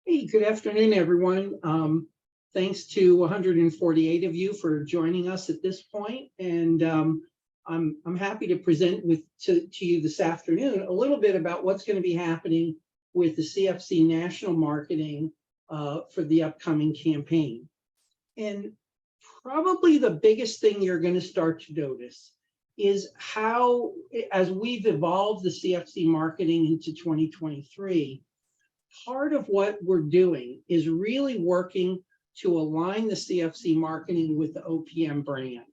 Hey, good afternoon, everyone. Thanks to 148 of you for joining us at this point. And I'm happy to present to you this afternoon a little bit about what's going to be happening with the CFC national marketing for the upcoming campaign. And probably the biggest thing you're going to start to notice is how, as we've evolved the CFC marketing into 2023, part of what we're doing is really working to align the CFC marketing with the OPM brand.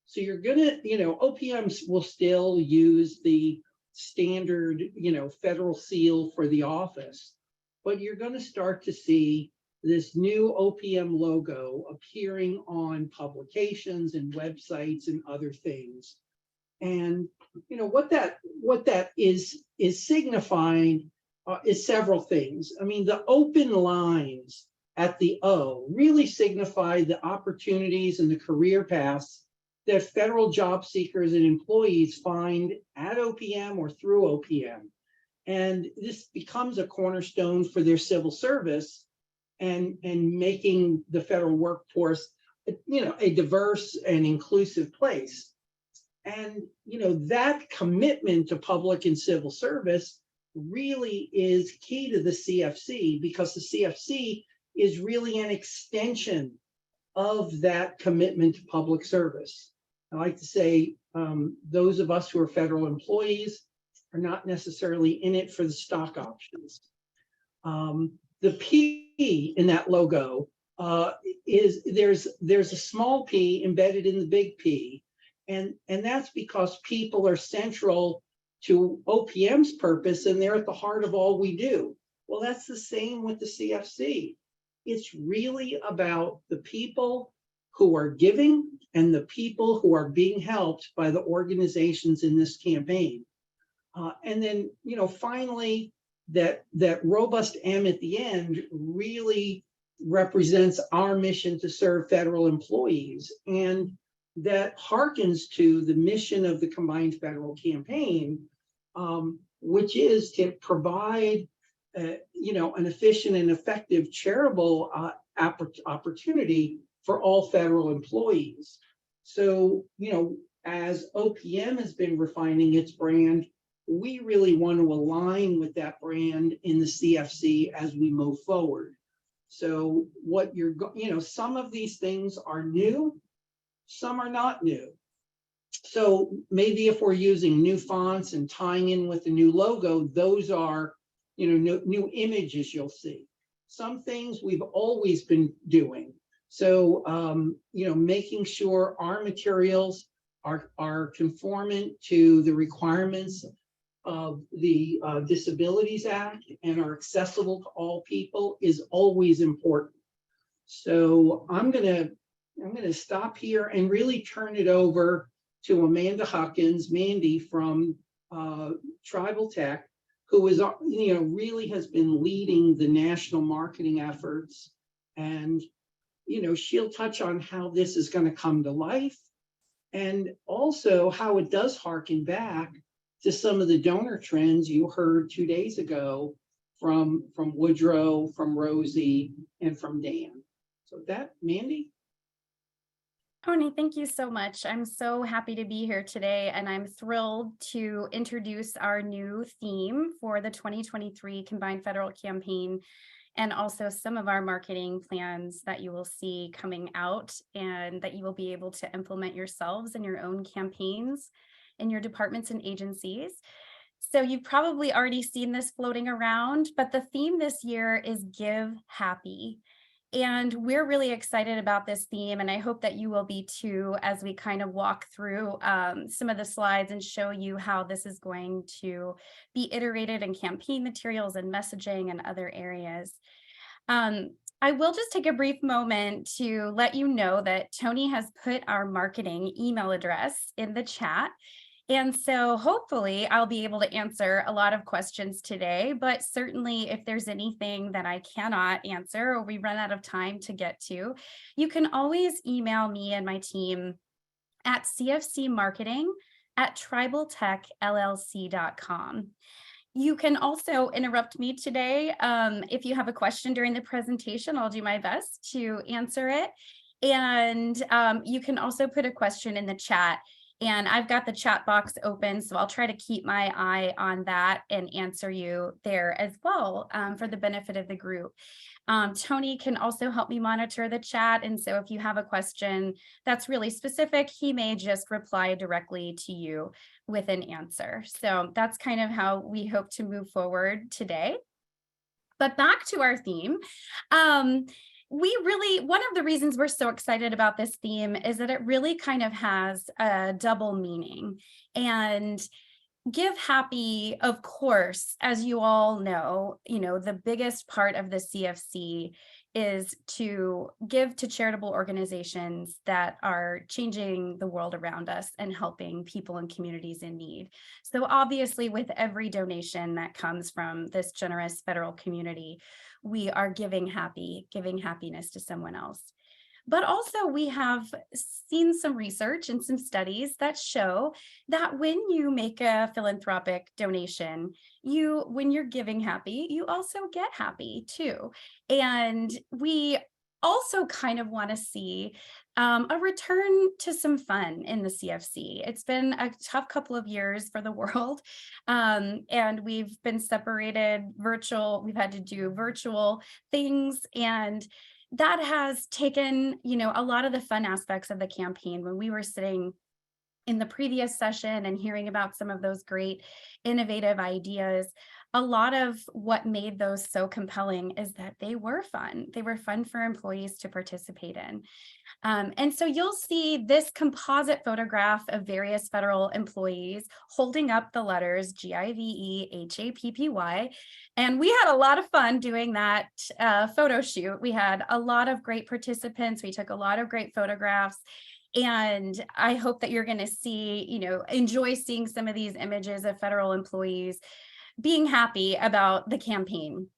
So you're gonna, OPMs will still use the standard, federal seal for the office, but you're gonna start to see this new OPM logo appearing on publications and websites and other things. And what that is signifying is several things. I mean, the open lines at the O really signify the opportunities and the career paths that federal job seekers and employees find at OPM or through OPM. And this becomes a cornerstone for their civil service and making the federal workforce, a diverse and inclusive place. And, that commitment to public and civil service really is key to the CFC, because the CFC is really an extension of that commitment to public service. I like to say those of us who are federal employees are not necessarily in it for the stock options. The P in that logo is there's a small p embedded in the big P, and that's because people are central to OPM's purpose, and they're at the heart of all we do. Well, that's the same with the CFC. It's really about the people who are giving and the people who are being helped by the organizations in this campaign. And then, finally, that robust M at the end really represents our mission to serve federal employees. And that harkens to the mission of the combined federal campaign, which is to provide, an efficient and effective charitable opportunity for all federal employees. So, as OPM has been refining its brand, we really want to align with that brand in the CFC as we move forward. So some of these things are new, some are not new. So maybe if we're using new fonts and tying in with the new logo, those are, new images you'll see. Some things we've always been doing. So, making sure our materials are conformant to the requirements of the Disabilities Act and are accessible to all people is always important. So I'm gonna stop here and really turn it over to Amanda Huckins, Mandy from Tribal Tech, who is, really has been leading the national marketing efforts. And, she'll touch on how this is going to come to life, and also how it does harken back to some of the donor trends you heard 2 days ago from Woodrow, from Rosie, and from Dan. So that, Mandy? Tony, thank you so much. I'm so happy to be here today, and I'm thrilled to introduce our new theme for the 2023 Combined Federal Campaign, and also some of our marketing plans that you will see coming out and that you will be able to implement yourselves in your own campaigns in your departments and agencies. So you've probably already seen this floating around, but the theme this year is Give Happy. And we're really excited about this theme, and I hope that you will be too, as we kind of walk through some of the slides and show you how this is going to be iterated in campaign materials and messaging and other areas. I will just take a brief moment to let you know that Tony has put our marketing email address in the chat. And so hopefully I'll be able to answer a lot of questions today, but certainly if there's anything that I cannot answer or we run out of time to get to, you can always email me and my team at cfcmarketing@tribaltechllc.com. You can also interrupt me today. If you have a question during the presentation, I'll do my best to answer it. And you can also put a question in the chat. And I've got the chat box open, so I'll try to keep my eye on that and answer you there as well, for the benefit of the group. Tony can also help me monitor the chat. And so if you have a question that's really specific, he may just reply directly to you with an answer. So that's kind of how we hope to move forward today. But back to our theme. One of the reasons we're so excited about this theme is that it really kind of has a double meaning. And Give Happy, of course, as you all know, the biggest part of the CFC is to give to charitable organizations that are changing the world around us and helping people and communities in need. So obviously, with every donation that comes from this generous federal community, we are giving happiness to someone else. But also we have seen some research and some studies that show that when you make a philanthropic donation, when you're giving happy, you also get happy too. And we also kind of want to see a return to some fun in the CFC. It's been a tough couple of years for the world, and we've been separated virtual. We've had to do virtual things, and that has taken, a lot of the fun aspects of the campaign. When we were sitting in the previous session and hearing about some of those great innovative ideas, a lot of what made those so compelling is that they were fun. They were fun for employees to participate in. And so you'll see this composite photograph of various federal employees holding up the letters GIVEHAPPY. And we had a lot of fun doing that photo shoot. We had a lot of great participants. We took a lot of great photographs. And I hope that you're going to see, enjoy seeing some of these images of federal employees being happy about the campaign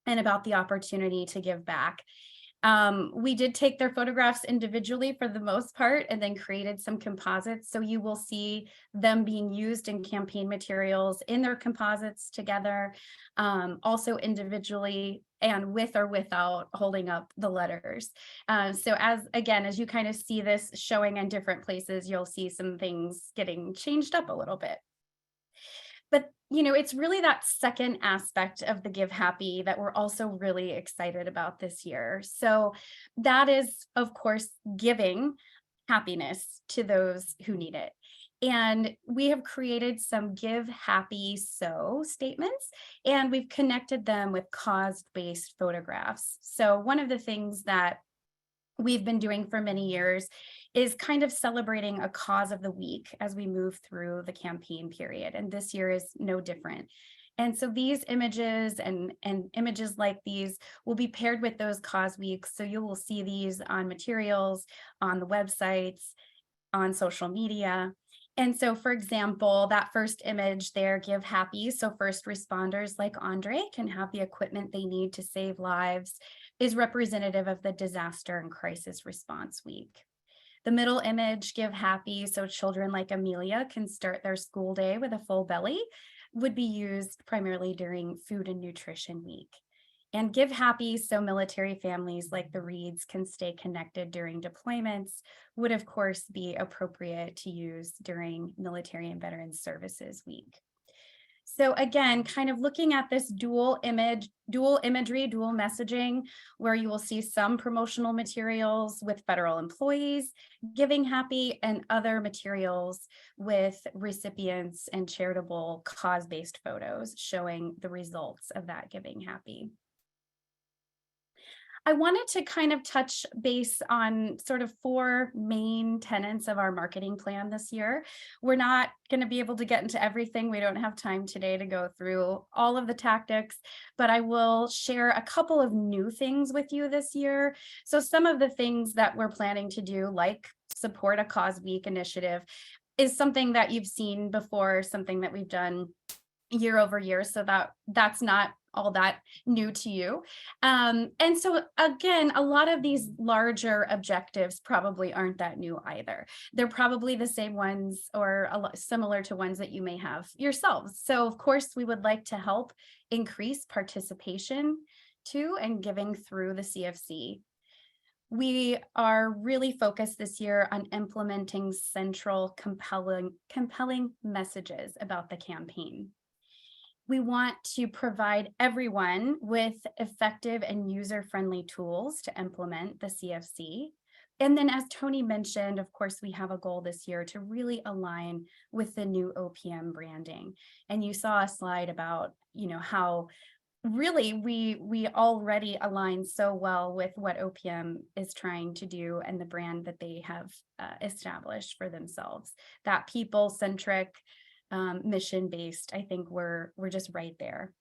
and about the opportunity to give back. We did take their photographs individually for the most part and then created some composites. So you will see them being used in campaign materials in their composites together, also individually and with or without holding up the letters. So as you kind of see this showing in different places, you'll see some things getting changed up a little bit. But, it's really that second aspect of the Give Happy that we're also really excited about this year. So that is, of course, giving happiness to those who need it. And we have created some Give Happy So statements, and we've connected them with cause-based photographs. So one of the things that we've been doing for many years is kind of celebrating a cause of the week as we move through the campaign period. And this year is no different. And so these images and images like these will be paired with those cause weeks. So you will see these on materials, on the websites, on social media. And so, for example, that first image there, Give Happy. So first responders like Andre can have the equipment they need to save lives, is representative of the Disaster and Crisis Response Week. The middle image, Give Happy, so children like Amelia can start their school day with a full belly, would be used primarily during Food and Nutrition Week. And Give Happy, so military families like the Reeds can stay connected during deployments, would of course be appropriate to use during Military and Veterans Services Week. So again, kind of looking at this dual imagery, dual messaging, where you will see some promotional materials with federal employees giving happy and other materials with recipients and charitable cause-based photos showing the results of that giving happy. I wanted to kind of touch base on sort of 4 main tenets of our marketing plan this year. We're not going to be able to get into everything. We don't have time today to go through all of the tactics, but I will share a couple of new things with you this year. So some of the things that we're planning to do, like support a cause week initiative, is something that you've seen before, something that we've done year over year. So that's not all that new to you. And so again, a lot of these larger objectives probably aren't that new either. They're probably the same ones or a lot similar to ones that you may have yourselves. So of course, we would like to help increase participation to and giving through the CFC. We are really focused this year on implementing central compelling messages about the campaign. We want to provide everyone with effective and user-friendly tools to implement the CFC. And then, as Tony mentioned, of course, we have a goal this year to really align with the new OPM branding. And you saw a slide about, how really we already align so well with what OPM is trying to do and the brand that they have established for themselves. That people-centric, mission-based, I think we're just right there.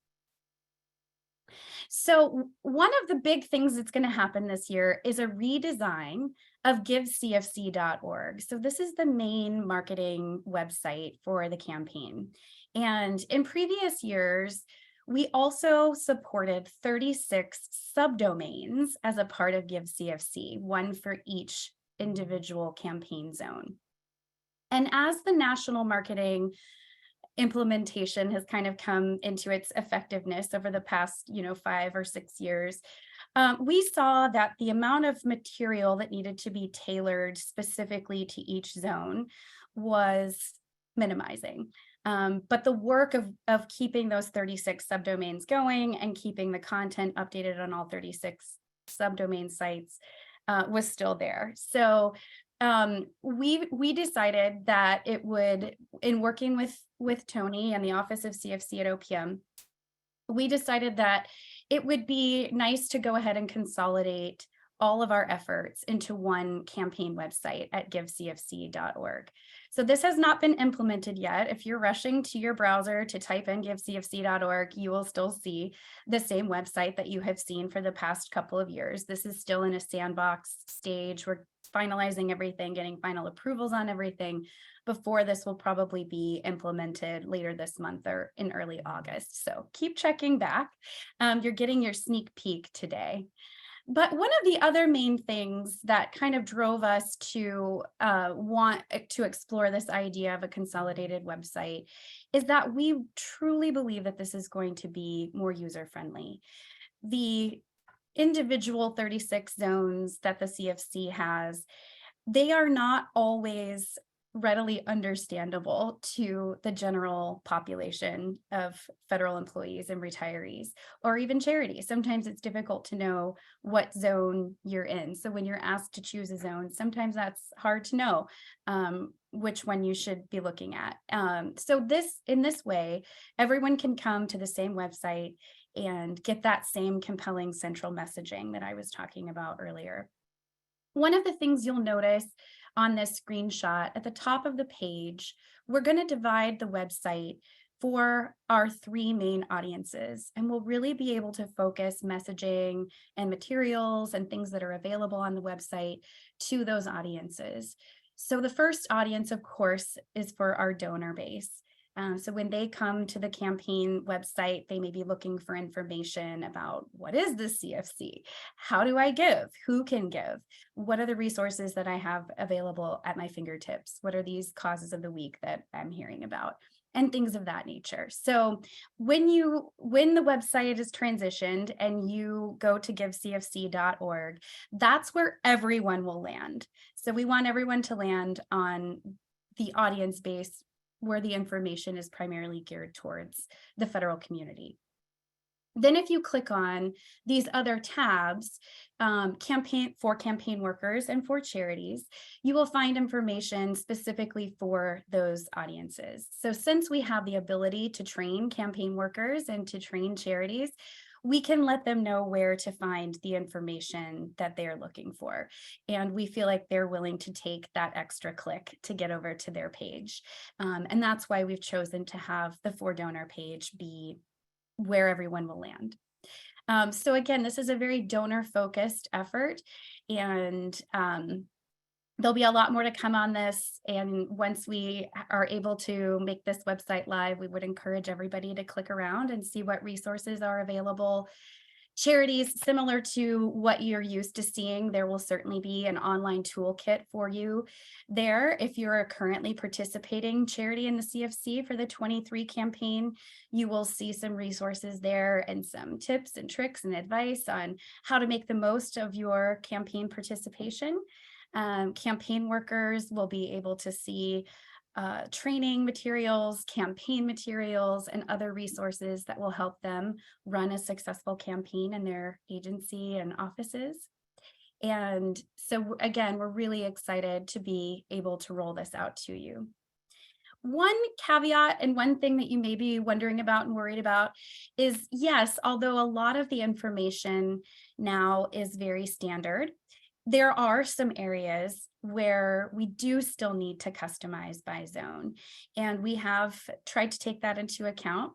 So one of the big things that's going to happen this year is a redesign of givecfc.org. So this is the main marketing website for the campaign. And in previous years, we also supported 36 subdomains as a part of GiveCFC, one for each individual campaign zone. And as the national marketing implementation has kind of come into its effectiveness over the past 5 or 6 years, we saw that the amount of material that needed to be tailored specifically to each zone was minimizing. But the work of keeping those 36 subdomains going and keeping the content updated on all 36 subdomain sites was still there. So we decided that it would, in working with Tony and the Office of CFC at OPM, we decided that it would be nice to go ahead and consolidate all of our efforts into one campaign website at givecfc.org. So this has not been implemented yet. If you're rushing to your browser to type in givecfc.org, you will still see the same website that you have seen for the past couple of years. This is still in a sandbox stage. We're finalizing everything, getting final approvals on everything before this will probably be implemented later this month or in early August. So keep checking back. You're getting your sneak peek today. But one of the other main things that kind of drove us to want to explore this idea of a consolidated website is that we truly believe that this is going to be more user-friendly. The individual 36 zones that the CFC has, they are not always readily understandable to the general population of federal employees and retirees, or even charities. Sometimes it's difficult to know what zone you're in. So when you're asked to choose a zone, sometimes that's hard to know which one you should be looking at. So in this way, everyone can come to the same website and get that same compelling central messaging that I was talking about earlier. One of the things you'll notice on this screenshot at the top of the page, we're going to divide the website for our 3 main audiences, and we'll really be able to focus messaging and materials and things that are available on the website to those audiences. So the first audience, of course, is for our donor base. So when they come to the campaign website, they may be looking for information about what is the CFC? How do I give? Who can give? What are the resources that I have available at my fingertips? What are these causes of the week that I'm hearing about? And things of that nature. So when the website is transitioned and you go to givecfc.org, that's where everyone will land. So we want everyone to land on the audience base where the information is primarily geared towards the federal community. Then if you click on these other tabs, campaign workers and for charities, you will find information specifically for those audiences. So since we have the ability to train campaign workers and to train charities, we can let them know where to find the information that they're looking for. And we feel like they're willing to take that extra click to get over to their page. And that's why we've chosen to have the for donor page be where everyone will land. So again, this is a very donor focused effort, and There'll be a lot more to come on this. And once we are able to make this website live, we would encourage everybody to click around and see what resources are available. Charities, similar to what you're used to seeing, there will certainly be an online toolkit for you there. If you're a currently participating charity in the CFC for the 23 campaign, you will see some resources there and some tips and tricks and advice on how to make the most of your campaign participation. Campaign workers will be able to see training materials, campaign materials, and other resources that will help them run a successful campaign in their agency and offices. And so again, we're really excited to be able to roll this out to you. One caveat and one thing that you may be wondering about and worried about is, yes, although a lot of the information now is very standard, there are some areas where we do still need to customize by zone, and we have tried to take that into account.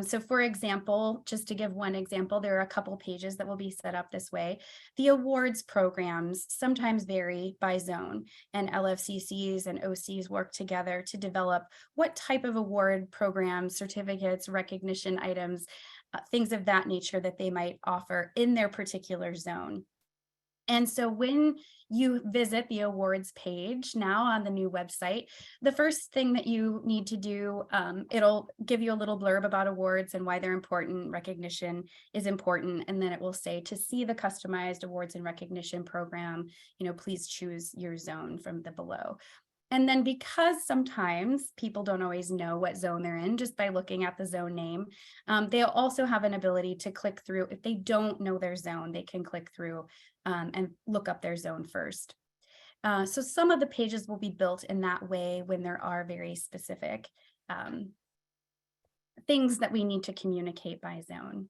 So for example, just to give one example, there are a couple pages that will be set up this way. The awards programs sometimes vary by zone, and LFCCs and OCs work together to develop what type of award programs, certificates, recognition items, things of that nature that they might offer in their particular zone. And so when you visit the awards page now on the new website, the first thing that you need to do, it'll give you a little blurb about awards and why they're important. Recognition is important. And then it will say, to see the customized awards and recognition program, please choose your zone from the below. And then, because sometimes people don't always know what zone they're in just by looking at the zone name, they'll also have an ability to click through. If they don't know their zone, they can click through and look up their zone first. So some of the pages will be built in that way when there are very specific things that we need to communicate by zone.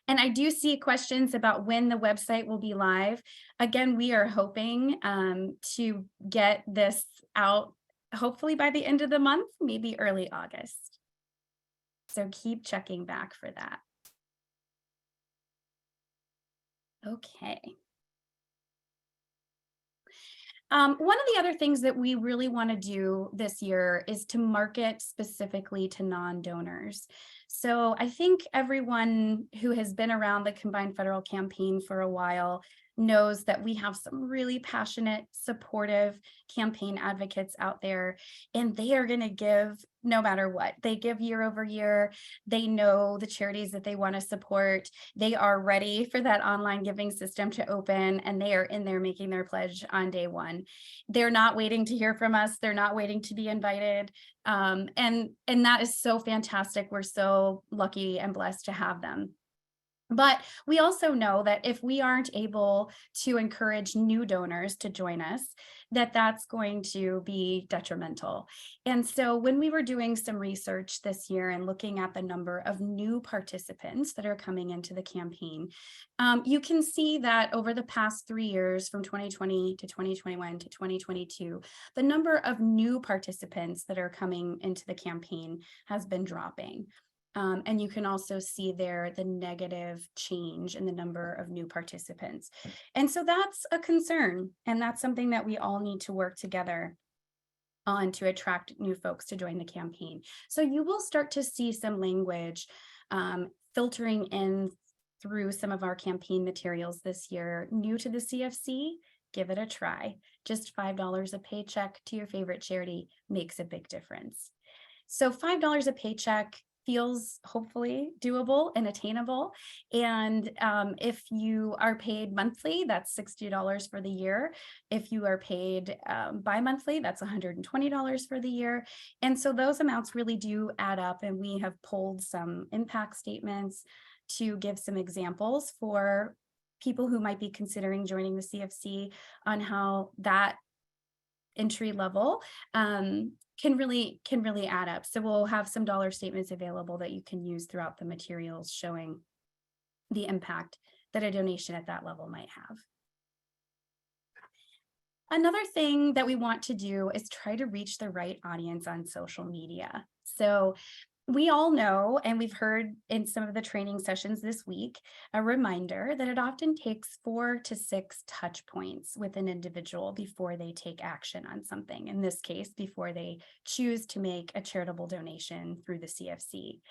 And I do see questions about when the website will be live. Again, we are hoping to get this out hopefully by the end of the month, maybe early August. So keep checking back for that. Okay. One of the other things that we really want to do this year is to market specifically to non-donors. So I think everyone who has been around the Combined Federal Campaign for a while knows that we have some really passionate, supportive campaign advocates out there, and they are going to give no matter what. They give year over year. They know the charities that they want to support. They are ready for that online giving system to open, and they are in there making their pledge on day one. They're not waiting to hear from us. They're not waiting to be invited. And that is so fantastic. We're so lucky and blessed to have them. But we also know that if we aren't able to encourage new donors to join us, that's going to be detrimental. And so when we were doing some research this year and looking at the number of new participants that are coming into the campaign, you can see that over the past 3 years, from 2020 to 2021 to 2022, the number of new participants that are coming into the campaign has been dropping. And you can also see there the negative change in the number of new participants. And so that's a concern. And that's something that we all need to work together on to attract new folks to join the campaign. So you will start to see some language filtering in through some of our campaign materials this year. New to the CFC, give it a try. Just $5 a paycheck to your favorite charity makes a big difference. So $5 a paycheck feels hopefully doable and attainable. And if you are paid monthly, that's $60 for the year. If you are paid bi-monthly, that's $120 for the year. And so those amounts really do add up, and we have pulled some impact statements to give some examples for people who might be considering joining the CFC on how that entry level can really add up. So we'll have some dollar statements available that you can use throughout the materials showing the impact that a donation at that level might have. Another thing that we want to do is try to reach the right audience on social media. So We all know, and we've heard in some of the training sessions this week, a reminder that it often takes 4 to 6 touch points with an individual before they take action on something. In this case, before they choose to make a charitable donation through the CFC.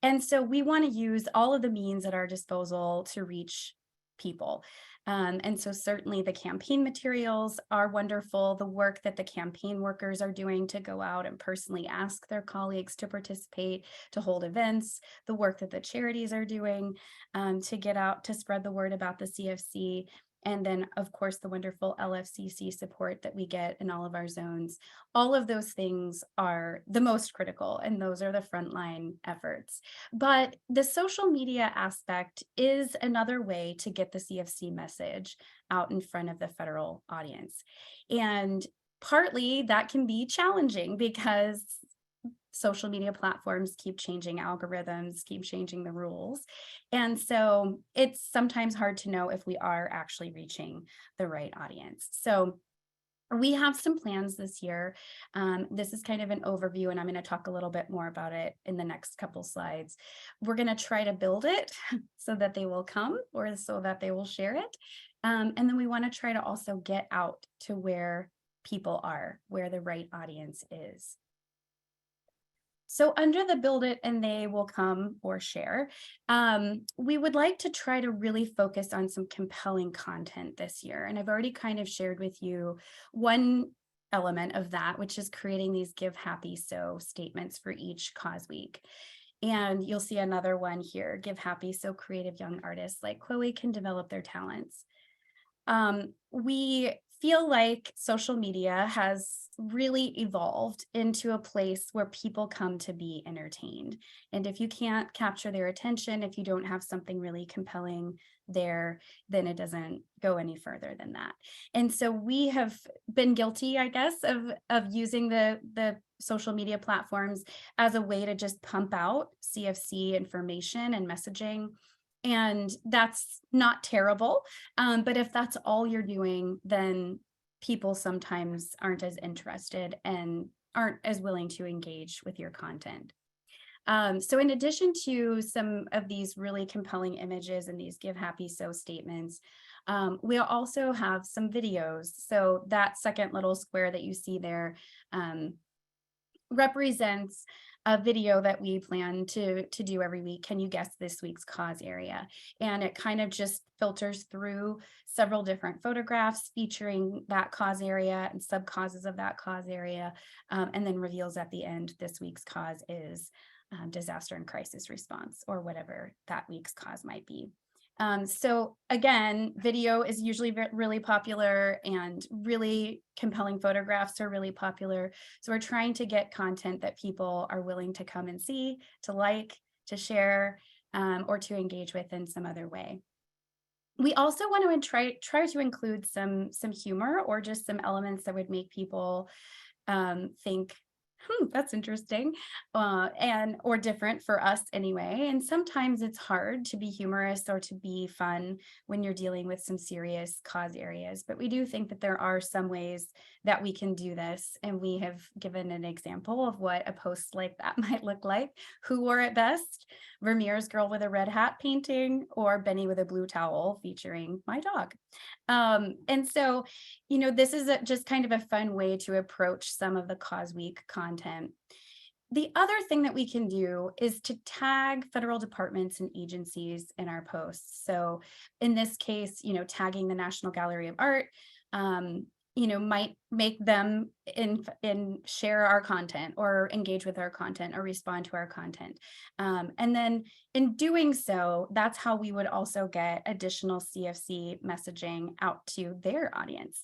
And so we want to use all of the means at our disposal to reach people. And so certainly the campaign materials are wonderful. The work that the campaign workers are doing to go out and personally ask their colleagues to participate, to hold events, the work that the charities are doing to get out, to spread the word about the CFC. And then, of course, the wonderful LFCC support that we get in all of our zones. All of those things are the most critical, and those are the frontline efforts. But the social media aspect is another way to get the CFC message out in front of the federal audience. And partly that can be challenging because social media platforms keep changing algorithms, keep changing the rules. And so it's sometimes hard to know if we are actually reaching the right audience. So we have some plans this year. This is kind of an overview, and I'm going to talk a little bit more about it in the next couple slides. We're going to try to build it so that they will come or so that they will share it. And then we want to try to also get out to where people are, where the right audience is. So under the build it and they will come or share, we would like to try to really focus on some compelling content this year. And I've already kind of shared with you one element of that, which is creating these Give Happy So statements for each cause week. And you'll see another one here, Give Happy So creative young artists like Chloe can develop their talents. We feel like social media has really evolved into a place where people come to be entertained. And if you can't capture their attention, if you don't have something really compelling there, then it doesn't go any further than that. And so we have been guilty, I guess, of using the social media platforms as a way to just pump out CFC information and messaging. And that's not terrible. But if that's all you're doing, then people sometimes aren't as interested and aren't as willing to engage with your content. So in addition to some of these really compelling images and these Give Happy So statements, we also have some videos. So that second little square that you see there represents a video that we plan to do every week. Can you guess this week's cause area? And it kind of just filters through several different photographs featuring that cause area and sub causes of that cause area, and then reveals at the end this week's cause is disaster and crisis response, or whatever that week's cause might be. So again, video is usually really popular, and really compelling photographs are really popular. So we're trying to get content that people are willing to come and see, to like, to share, or to engage with in some other way. We also want to try to include some humor, or just some elements that would make people think, that's interesting, or different for us anyway. And sometimes it's hard to be humorous or to be fun when you're dealing with some serious cause areas. But we do think that there are some ways that we can do this. And we have given an example of what a post like that might look like. Who wore it best? Vermeer's Girl with a Red Hat painting, or Benny with a Blue Towel featuring my dog. And so, this is just kind of a fun way to approach some of the cause week content. The other thing that we can do is to tag federal departments and agencies in our posts. So in this case, tagging the National Gallery of Art, might make them share our content, or engage with our content, or respond to our content. And then in doing so, that's how we would also get additional CFC messaging out to their audience.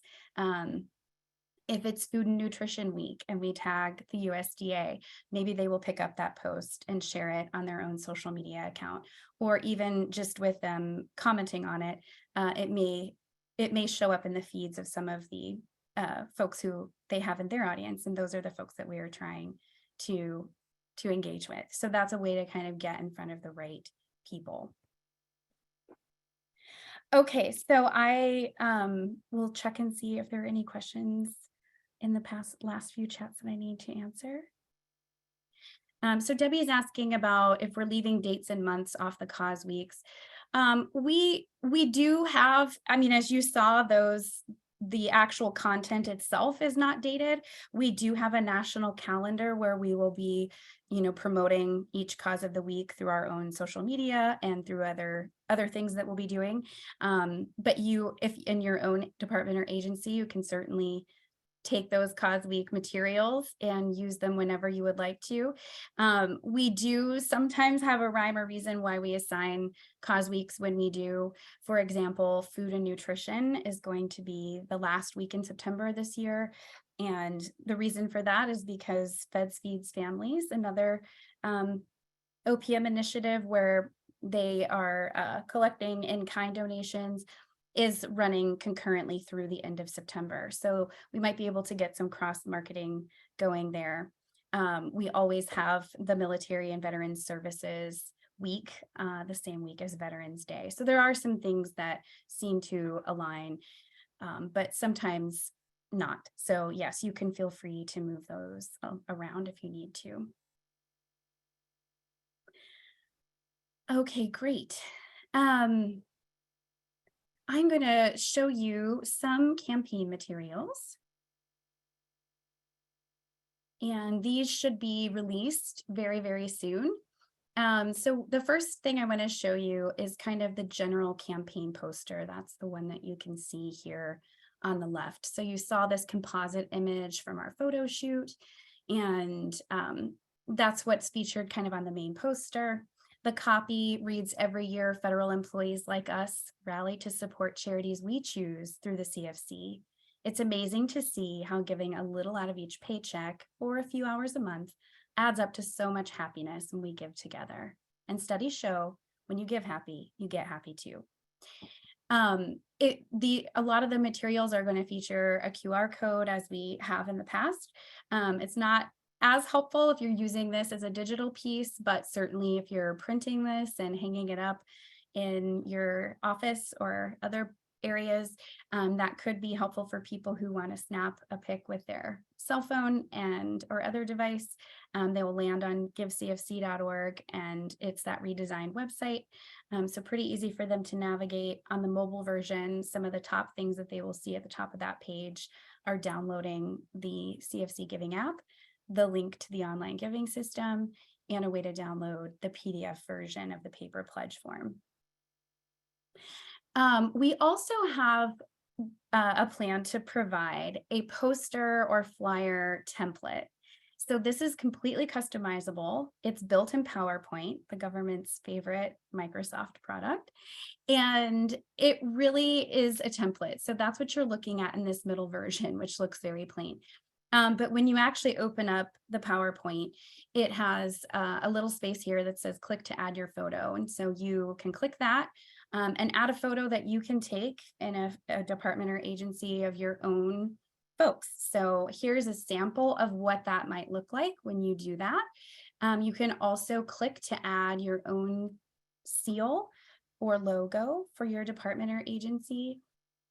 If it's Food and Nutrition Week and we tag the USDA, maybe they will pick up that post and share it on their own social media account, or even just with them commenting on it, it may show up in the feeds of some of the folks who they have in their audience. And those are the folks that we are trying to engage with. So that's a way to kind of get in front of the right people. Okay, so I will check and see if there are any questions in the last few chats that I need to answer. So Debbie is asking about if we're leaving dates and months off the cause weeks. We do have, I mean, as you saw, the actual content itself is not dated. We do have a national calendar where we will be, promoting each cause of the week through our own social media and through other things that we'll be doing. But if in your own department or agency, you can certainly take those cause week materials and use them whenever you would like to. We do sometimes have a rhyme or reason why we assign cause weeks when we do. For example, food and nutrition is going to be the last week in September this year. And the reason for that is because Feds Feeds Families, another OPM initiative where they are collecting in-kind donations, is running concurrently through the end of September. So we might be able to get some cross-marketing going there. We always have the Military and Veterans Services Week, the same week as Veterans Day. So there are some things that seem to align, but sometimes not. So yes, you can feel free to move those around if you need to. Okay, great. I'm going to show you some campaign materials. And these should be released very, very soon. So the first thing I want to show you is kind of the general campaign poster. That's the one that you can see here on the left. So you saw this composite image from our photo shoot, and that's what's featured kind of on the main poster. The copy reads, "Every year, federal employees like us rally to support charities we choose through the CFC. It's amazing to see how giving a little out of each paycheck or a few hours a month adds up to so much happiness when we give together. And studies show when you give happy, you get happy too." A lot of the materials are going to feature a QR code as we have in the past. It's not as helpful if you're using this as a digital piece, but certainly if you're printing this and hanging it up in your office or other areas, that could be helpful for people who want to snap a pic with their cell phone or other device. They will land on givecfc.org, and it's that redesigned website. So pretty easy for them to navigate. On the mobile version, some of the top things that they will see at the top of that page are downloading the CFC Giving app, the link to the online giving system, and a way to download the PDF version of the paper pledge form. We also have a plan to provide a poster or flyer template. So this is completely customizable. It's built in PowerPoint, the government's favorite Microsoft product. And it really is a template. So that's what you're looking at in this middle version, which looks very plain. But when you actually open up the PowerPoint, it has a little space here that says click to add your photo. And so you can click that and add a photo that you can take in a department or agency of your own folks. So here's a sample of what that might look like when you do that. You can also click to add your own seal or logo for your department or agency.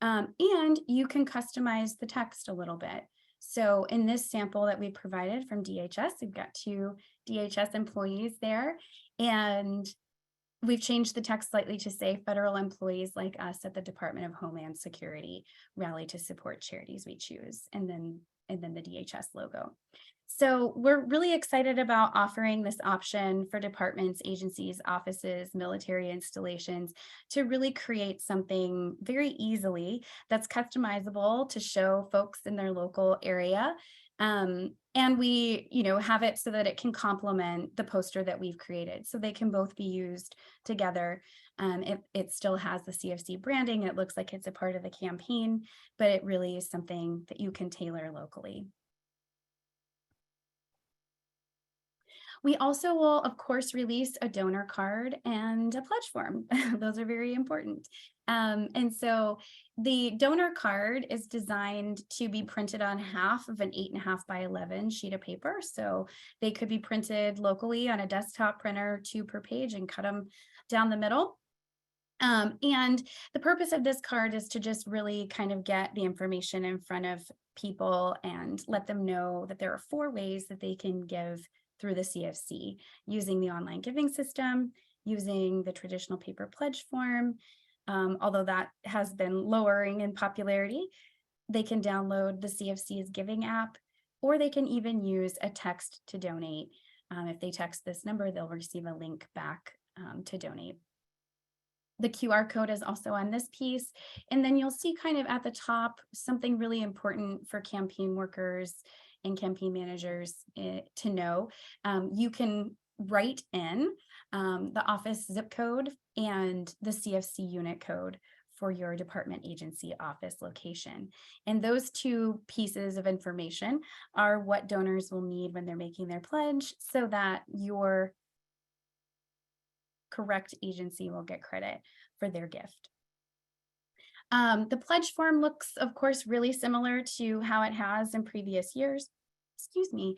And you can customize the text a little bit. So in this sample that we provided from DHS, we've got 2 DHS employees there, and we've changed the text slightly to say federal employees like us at the Department of Homeland Security rally to support charities we choose, and then the DHS logo. So we're really excited about offering this option for departments, agencies, offices, military installations to really create something very easily that's customizable to show folks in their local area. And we, have it so that it can complement the poster that we've created. So they can both be used together. It still has the CFC branding. It looks like it's a part of the campaign, but it really is something that you can tailor locally. We also will, of course, release a donor card and a pledge form. Those are very important. And so the donor card is designed to be printed on half of an 8.5 by 11 sheet of paper. So they could be printed locally on a desktop printer, 2 per page, and cut them down the middle. And the purpose of this card is to just really kind of get the information in front of people and let them know that there are 4 ways that they can give through the CFC using the online giving system, using the traditional paper pledge form. Although that has been lowering in popularity, they can download the CFC's giving app, or they can even use a text to donate. If they text this number, they'll receive a link back to donate. The QR code is also on this piece. And then you'll see kind of at the top, something really important for campaign workers and campaign managers to know. You can write in the office zip code and the CFC unit code for your department, agency, office location. And those two pieces of information are what donors will need when they're making their pledge, so that your correct agency will get credit for their gift. The pledge form looks, of course, really similar to how it has in previous years. Excuse me.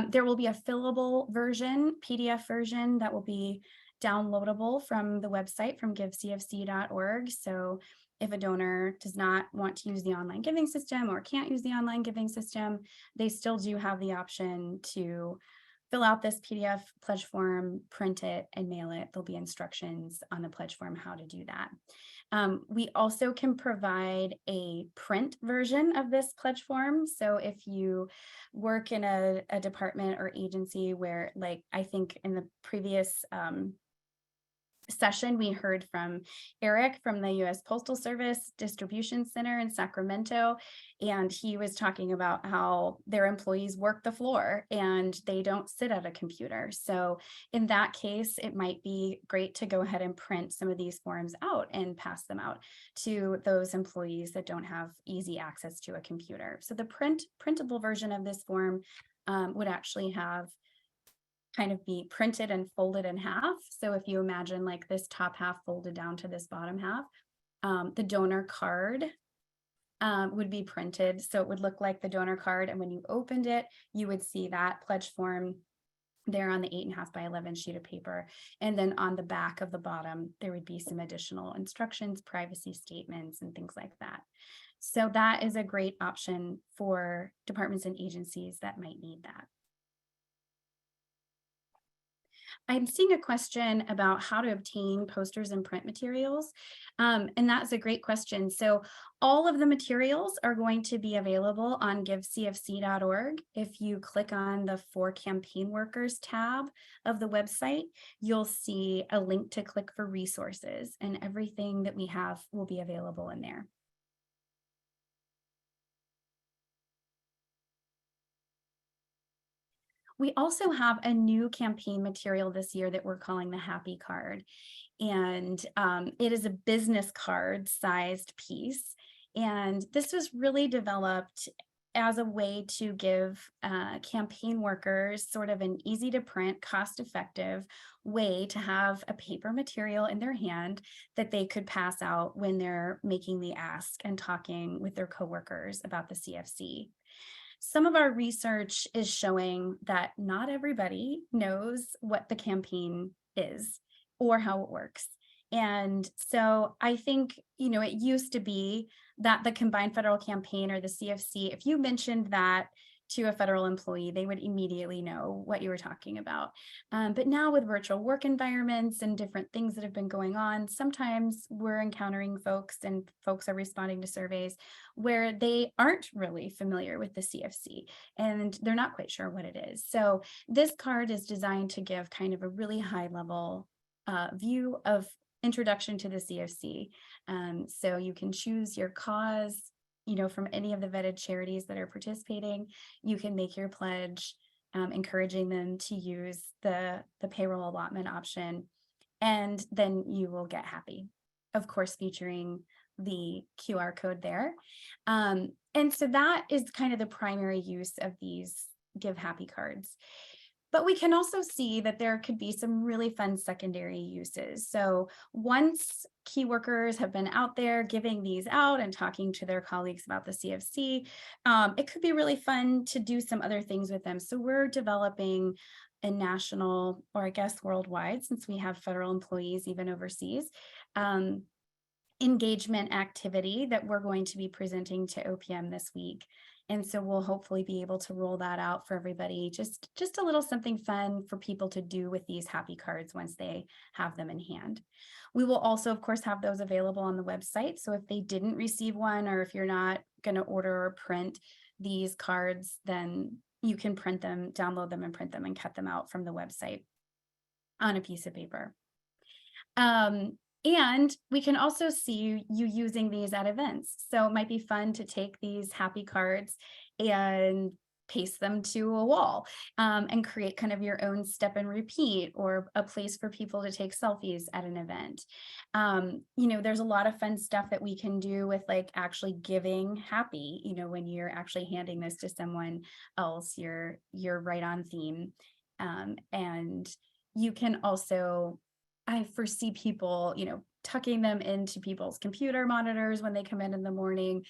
There will be a fillable version, PDF version, that will be downloadable from the website from givecfc.org. So if a donor does not want to use the online giving system or can't use the online giving system, they still do have the option to fill out this PDF pledge form, print it, and mail it. There'll be instructions on the pledge form how to do that. We also can provide a print version of this pledge form. So if you work in a department or agency where, like I think in the previous session, we heard from Eric from the U.S. Postal Service Distribution Center in Sacramento, and he was talking about how their employees work the floor and they don't sit at a computer. So in that case, it might be great to go ahead and print some of these forms out and pass them out to those employees that don't have easy access to a computer. So the printable version of this form would actually have kind of be printed and folded in half. So if you imagine like this top half folded down to this bottom half, the donor card would be printed. So it would look like the donor card. And when you opened it, you would see that pledge form there on the 8.5 by 11 sheet of paper. And then on the back of the bottom, there would be some additional instructions, privacy statements, and things like that. So that is a great option for departments and agencies that might need that. I'm seeing a question about how to obtain posters and print materials, and that's a great question. So all of the materials are going to be available on givecfc.org. If you click on the For Campaign Workers tab of the website, you'll see a link to click for resources, and everything that we have will be available in there. We also have a new campaign material this year that we're calling the Happy Card. And it is a business card sized piece. And this was really developed as a way to give campaign workers sort of an easy to print, cost effective way to have a paper material in their hand that they could pass out when they're making the ask and talking with their coworkers about the CFC. Some of our research is showing that not everybody knows what the campaign is or how it works. And so I think, it used to be that the Combined Federal Campaign or the CFC, if you mentioned that to a federal employee, they would immediately know what you were talking about. But now with virtual work environments and different things that have been going on, sometimes we're encountering folks, and folks are responding to surveys where they aren't really familiar with the CFC and they're not quite sure what it is. So this card is designed to give kind of a really high level view of introduction to the CFC. So you can choose your cause, from any of the vetted charities that are participating. You can make your pledge, encouraging them to use the payroll allotment option, and then you will get happy, of course, featuring the QR code there. And so that is kind of the primary use of these Give Happy cards. But we can also see that there could be some really fun secondary uses. So once key workers have been out there giving these out and talking to their colleagues about the CFC, it could be really fun to do some other things with them. So we're developing a national, or I guess worldwide, since we have federal employees even overseas, engagement activity that we're going to be presenting to OPM this week. And so we'll hopefully be able to roll that out for everybody. Just a little something fun for people to do with these happy cards once they have them in hand. We will also, of course, have those available on the website. So if they didn't receive one, or if you're not going to order or print these cards, then you can print them, download them and print them and cut them out from the website on a piece of paper. And we can also see you using these at events. So it might be fun to take these happy cards and paste them to a wall, and create kind of your own step and repeat, or a place for people to take selfies at an event. There's a lot of fun stuff that we can do with like actually giving happy, when you're actually handing this to someone else, you're right on theme. And you can also, I foresee people, tucking them into people's computer monitors when they come in the morning,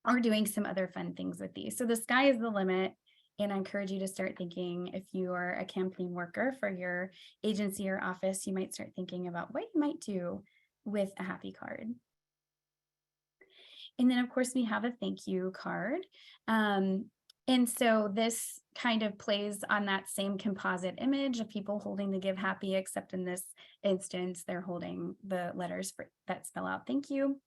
or doing some other fun things with these. So the sky is the limit. And I encourage you to start thinking, if you are a campaign worker for your agency or office, you might start thinking about what you might do with a happy card. And then of course we have a thank you card. And so this kind of plays on that same composite image of people holding the give happy, except in this instance, they're holding the letters that spell out thank you.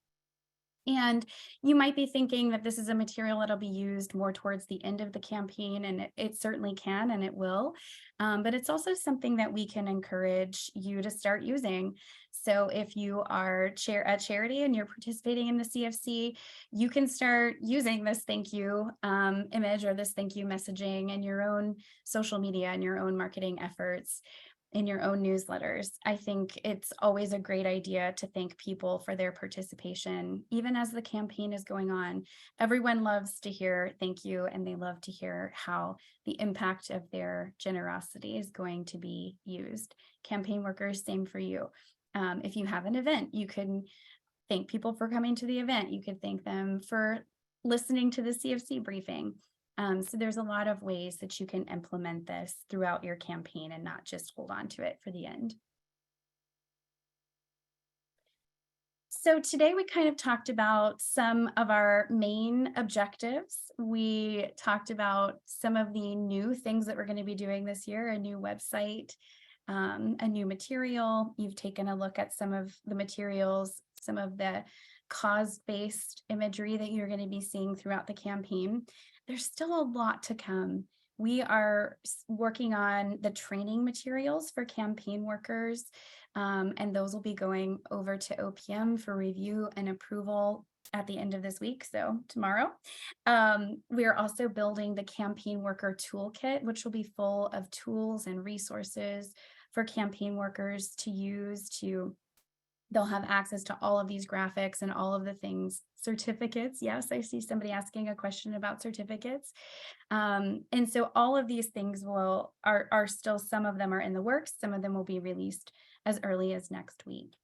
And you might be thinking that this is a material that'll be used more towards the end of the campaign, and it certainly can, and it will. But it's also something that we can encourage you to start using. So if you are a charity and you're participating in the CFC, you can start using this thank you image, or this thank you messaging in your own social media and your own marketing efforts, in your own newsletters. I think it's always a great idea to thank people for their participation, even as the campaign is going on. Everyone loves to hear thank you, and they love to hear how the impact of their generosity is going to be used. Campaign workers, same for you. If you have an event, you can thank people for coming to the event. You could thank them for listening to the CFC briefing. So there's a lot of ways that you can implement this throughout your campaign and not just hold on to it for the end. So today we kind of talked about some of our main objectives. We talked about some of the new things that we're going to be doing this year: a new website, a new material. You've taken a look at some of the materials, some of the cause-based imagery that you're going to be seeing throughout the campaign. There's still a lot to come. We are working on the training materials for campaign workers, and those will be going over to OPM for review and approval at the end of this week, so tomorrow. We are also building the campaign worker toolkit, which will be full of tools and resources for campaign workers to use. They'll have access to all of these graphics and all of the things. Certificates. Yes, I see somebody asking a question about certificates. And so all of these things are still, some of them are in the works. Some of them will be released as early as next week.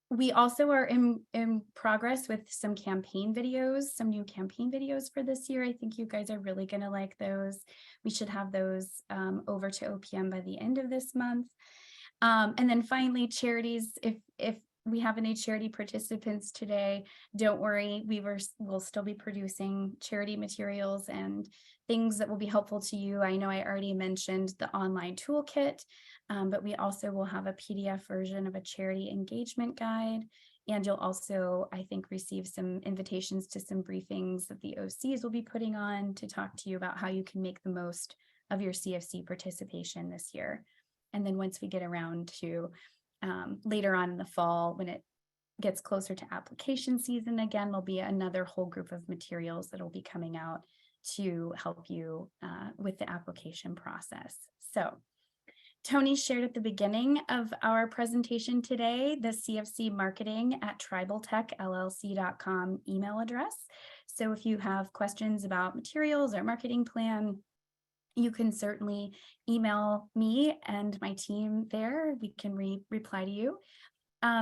We also are in progress with some campaign videos, some new campaign videos for this year. I think you guys are really going to like those. We should have those over to OPM by the end of this month. And then finally, charities. If we have any charity participants today, don't worry, we'll still be producing charity materials and things that will be helpful to you. I know I already mentioned the online toolkit, but we also will have a PDF version of a charity engagement guide. And you'll also, I think, receive some invitations to some briefings that the OCs will be putting on to talk to you about how you can make the most of your CFC participation this year. And then once we get around to later on in the fall, when it gets closer to application season again, there'll be another whole group of materials that will be coming out to help you with the application process. So Tony shared at the beginning of our presentation today the CFC marketing at tribaltechllc.com email address. So if you have questions about materials or marketing plan, you can certainly email me and my team there. We can reply to you.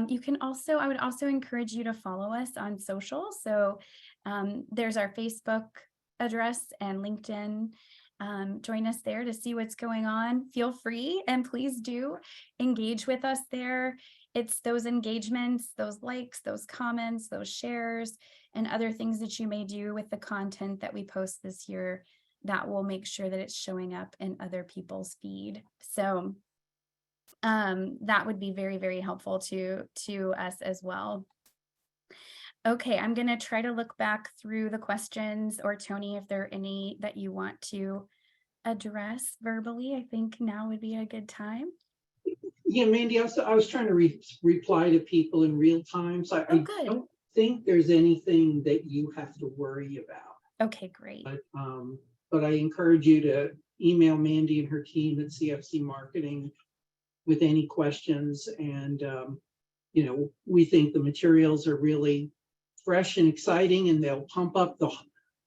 You can also, I would also encourage you to follow us on social. So there's our Facebook address and LinkedIn. Join us there to see what's going on. Feel free, and please do engage with us there. It's those engagements, those likes, those comments, those shares, and other things that you may do with the content that we post this year that will make sure that it's showing up in other people's feed. So that would be very, very helpful to us as well. Okay, I'm going to try to look back through the questions, or Tony, if there are any that you want to address verbally, I think now would be a good time. Yeah, Mandy, I was trying to reply to people in real time, so I don't think there's anything that you have to worry about. Okay, great. But I encourage you to email Mandy and her team at CFC Marketing with any questions. And, you know, we think the materials are really fresh and exciting, and they'll pump up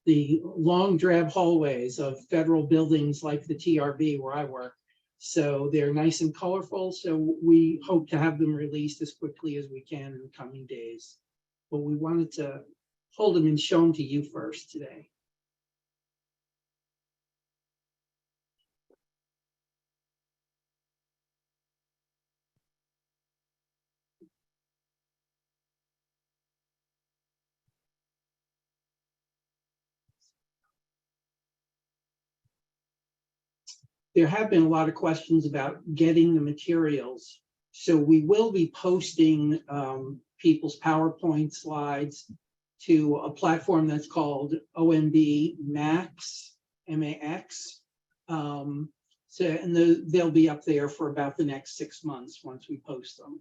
the long drab hallways of federal buildings like the TRB where I work. So they're nice and colorful. So we hope to have them released as quickly as we can in the coming days. But we wanted to hold them and show them to you first today. There have been a lot of questions about getting the materials. So we will be posting people's PowerPoint slides to a platform that's called OMB Max, M-A-X. And they'll be up there for about the next 6 months once we post them.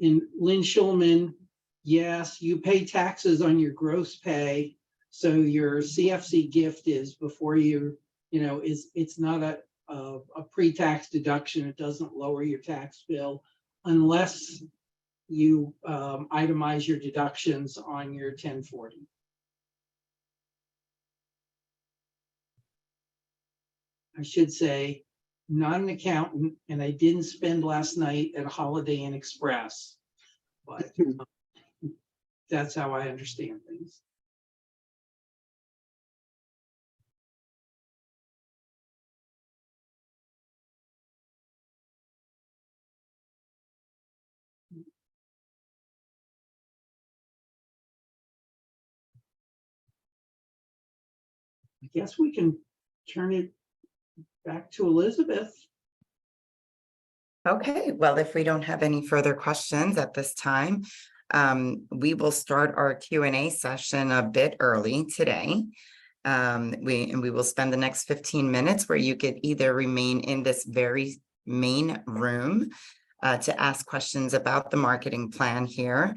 In Lynn Schulman, yes, you pay taxes on your gross pay. So your CFC gift is before it's not a pre-tax deduction. It doesn't lower your tax bill unless you itemize your deductions on your 1040. I should say, not an accountant, and I didn't spend last night at a Holiday Inn Express, but that's how I understand things. I guess we can turn it back to Elizabeth. Okay, well, if we don't have any further questions at this time, we will start our Q&A session a bit early today. We will spend the next 15 minutes where you could either remain in this very main room to ask questions about the marketing plan here,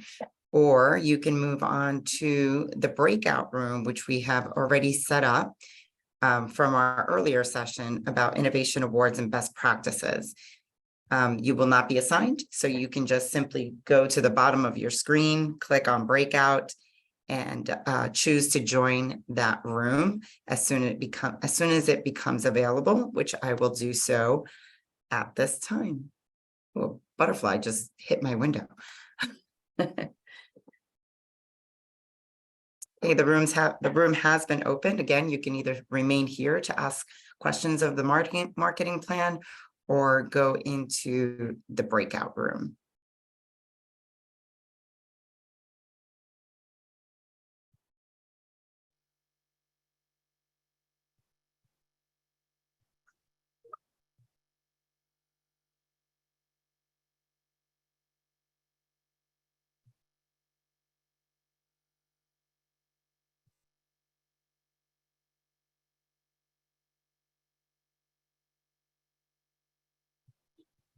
or you can move on to the breakout room, which we have already set up from our earlier session about innovation awards and best practices. You will not be assigned, so you can just simply go to the bottom of your screen, click on breakout, and choose to join that room as soon as it becomes available, which I will do so at this time. Oh, butterfly just hit my window. Okay, the room has been opened. Again, you can either remain here to ask questions of the marketing plan or go into the breakout room.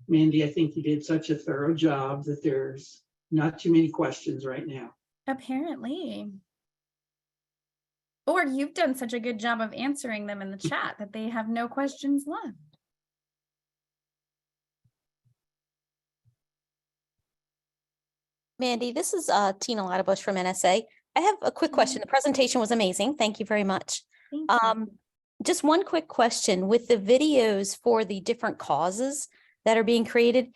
Mandy, I think you did such a thorough job that there's not too many questions right now. Apparently. Or you've done such a good job of answering them in the chat that they have no questions left. Mandy, this is Tina Lattabush from NSA. I have a quick question. The presentation was amazing. Thank you very much. Thank you. Just one quick question. With the videos for the different causes, that are being created,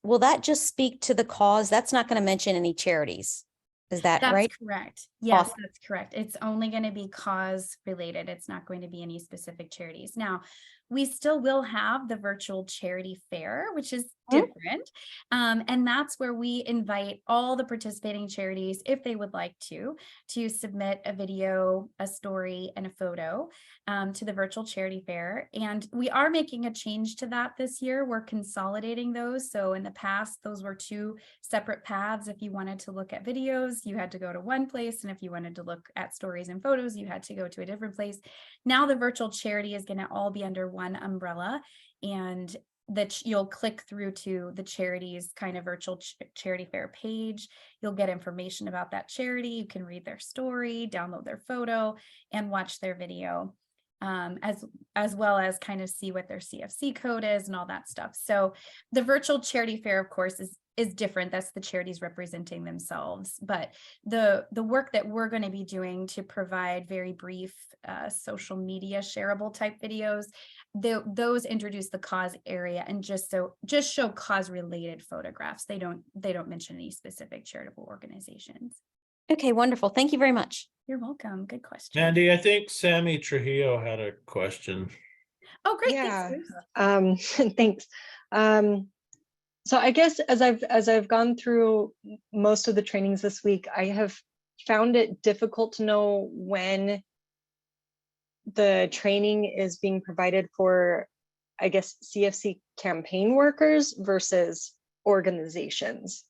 will that just speak to the cause? That's not going to mention any charities. Is that That's right? correct. Yes, Awesome. that's correct. It's only going to be cause related. It's not going to be any specific charities. Now, we still will have the virtual charity fair, which is different. And that's where we invite all the participating charities, if they would like to submit a video, a story, and a photo to the virtual charity fair. And we are making a change to that this year. We're consolidating those. So in the past, those were two separate paths. If you wanted to look at videos, you had to go to one place. And if you wanted to look at stories and photos, you had to go to a different place. Now the virtual charity is going to all be under one umbrella, and that you'll click through to the charity's kind of virtual charity fair page. You'll get information about that charity. You can read their story, download their photo, and watch their video, as well as kind of see what their CFC code is and all that stuff. So the virtual charity fair, of course, is different. That's the charities representing themselves. But the work that we're going to be doing to provide very brief social media shareable type videos, those introduce the cause area and just show cause related photographs. They don't mention any specific charitable organizations. Okay, wonderful. Thank you very much. You're welcome. Good question. Andy, I think Sammy Trujillo had a question. Oh, great. Yeah. Thanks, Bruce. Thanks. So I guess as I've gone through most of the trainings this week, I have found it difficult to know when the training is being provided for, I guess, CFC campaign workers versus organizations.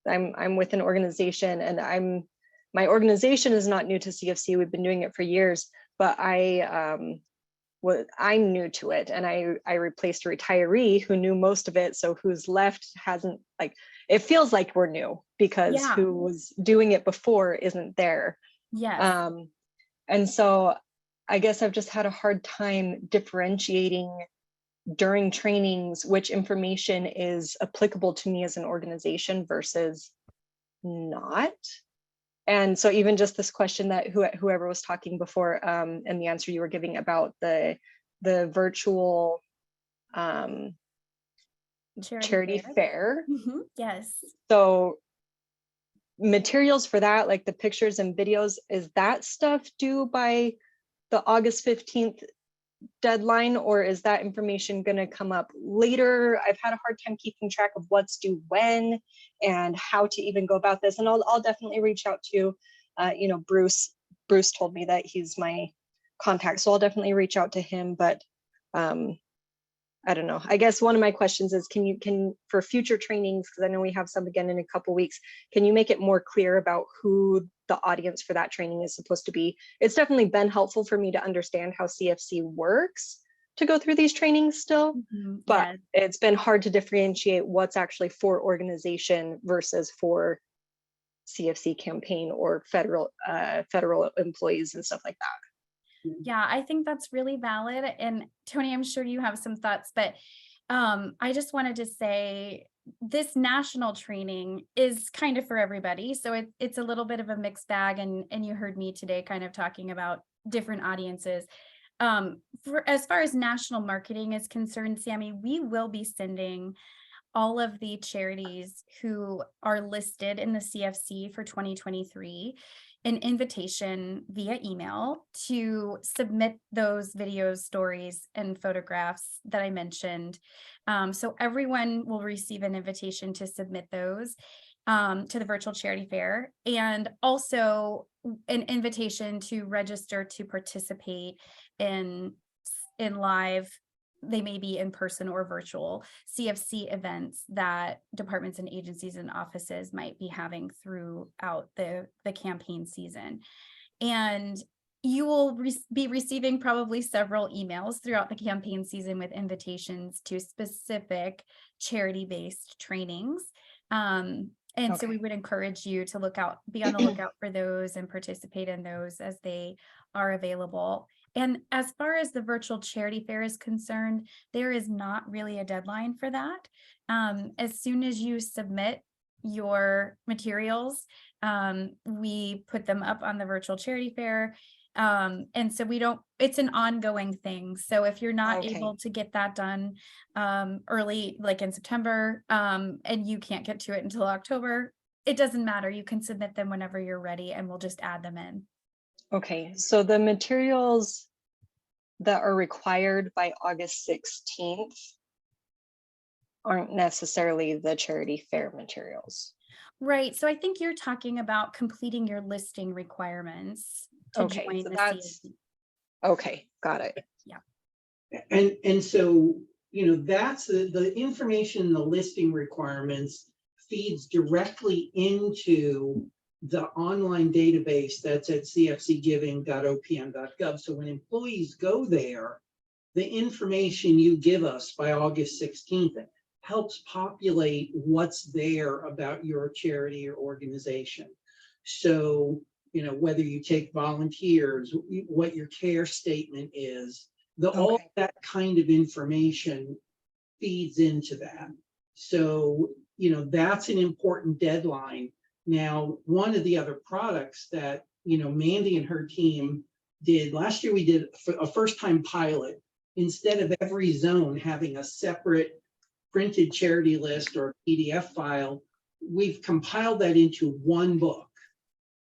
I'm with an organization, and my organization is not new to CFC. We've been doing it for years, but I'm new to it, and I replaced a retiree who knew most of it. So who's left hasn't, like, it feels like we're new because who was doing it before isn't there. Yes. And so I guess I've just had a hard time differentiating during trainings which information is applicable to me as an organization versus not. And so even just this question that whoever was talking before, and the answer you were giving about the virtual charity fair. Mm-hmm. Yes. So materials for that, like the pictures and videos, is that stuff due by the August 15th deadline, or is that information going to come up later? I've had a hard time keeping track of what's due when and how to even go about this. And I'll definitely reach out to, Bruce told me that he's my contact, so I'll definitely reach out to him. But I don't know. I guess one of my questions is, can for future trainings, because I know we have some again in a couple weeks, can you make it more clear about who the audience for that training is supposed to be? It's definitely been helpful for me to understand how CFC works to go through these trainings still, but it's been hard to differentiate what's actually for organization versus for CFC campaign or federal employees and stuff like that. Yeah, I think that's really valid. And Tony, I'm sure you have some thoughts, but I just wanted to say this national training is kind of for everybody. So it's a little bit of a mixed bag. And you heard me today kind of talking about different audiences. As far as national marketing is concerned, Sammy, we will be sending all of the charities who are listed in the CFC for 2023 an invitation via email to submit those videos, stories, and photographs that I mentioned. So everyone will receive an invitation to submit those to the virtual charity fair, and also an invitation to register to participate in live, they may be in person or virtual, CFC events that departments and agencies and offices might be having throughout the campaign season. And you will be receiving probably several emails throughout the campaign season with invitations to specific charity-based trainings. So we would encourage you to be on the lookout for those and participate in those as they are available. And as far as the virtual charity fair is concerned, there is not really a deadline for that. As soon as you submit your materials, we put them up on the virtual charity fair. And so it's an ongoing thing. So if you're not Okay. able to get that done early, like in September, and you can't get to it until October, it doesn't matter. You can submit them whenever you're ready and we'll just add them in. Okay, so the materials that are required by August 16th aren't necessarily the charity fair materials. Right. So I think you're talking about completing your listing requirements to Okay, join so the that's CFC. okay, got it. And so, you know, that's the information in the listing requirements feeds directly into the online database that's at cfcgiving.opm.gov. So when employees go there, the information you give us by August 16th helps populate what's there about your charity or organization. So, you know, whether you take volunteers, what your care statement is, all Okay. that kind of information feeds into that. So, you know, that's an important deadline. Now, one of the other products that, you know, Mandy and her team did last year, we did a first-time pilot. Instead of every zone having a separate printed charity list or PDF file, we've compiled that into one book.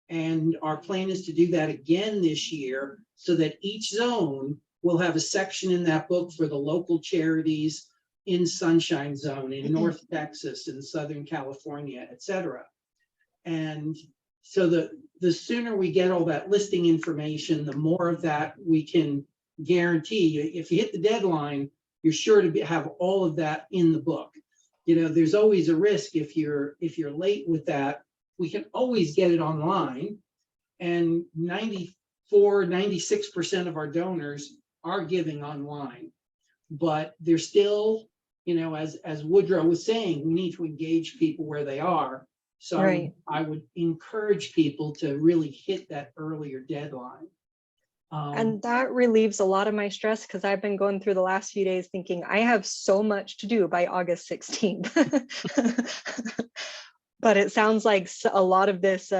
And our plan is to do that again this year so that each zone will have a section in that book for the local charities in Sunshine Zone, in North Texas, in Southern California, et cetera. And so the sooner we get all that listing information, the more of that we can guarantee. If you hit the deadline, you're sure to have all of that in the book. You know, there's always a risk if you're late with that. We can always get it online, and 96% of our donors are giving online. But there's still, you know, as Woodrow was saying, we need to engage people where they are. So Right. I would encourage people to really hit that earlier deadline. And that relieves a lot of my stress because I've been going through the last few days thinking I have so much to do by August 16th. But it sounds like a lot of this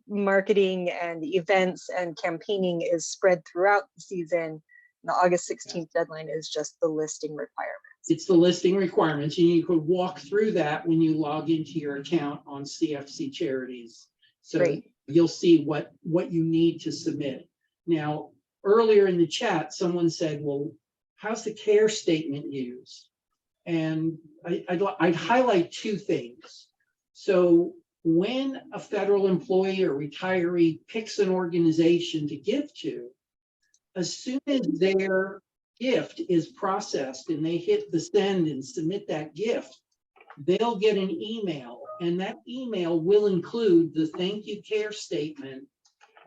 marketing and events and campaigning is spread throughout the season. The August 16th deadline is just the listing requirements. It's the listing requirements, and you could walk through that when you log into your account on CFC Charities. So Great. You'll see what you need to submit. Now, earlier in the chat, someone said, well, how's the care statement used? And I'd highlight two things. So when a federal employee or retiree picks an organization to give to, as soon as their gift is processed and they hit the send and submit that gift, they'll get an email, and that email will include the thank you care statement